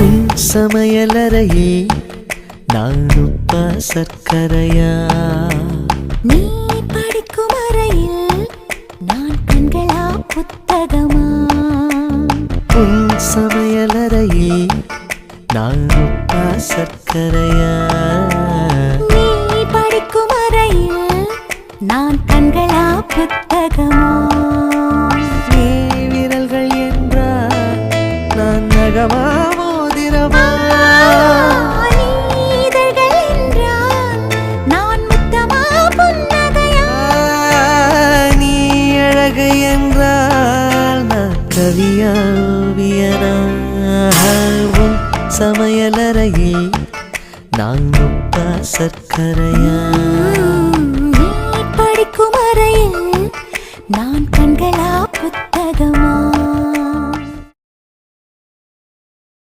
உன் சமையலறையே நான் உப்பா சர்க்கரையா? நீ படிக்கும் அறையில் நான் கண்களா புத்தகமா? உன் சமையலறையே நான் உப்பா சர்க்கரையா? நீ படிக்கும் அறையில் நான் கண்களா புத்தகமா? நீ விரல்கள் என்றால் நான் நகமா மோதிரமா? நீதழ்கள் என்றால் நான் முத்தமா புன்னகையா? நீ அழகு என்றால் நான் கவியா ஓவியனா? உன் சமையலறையே நான் உப்பா சர்க்கரையா? நீ படிக்கும் அறையில் நான் கண்களா புத்தகமா?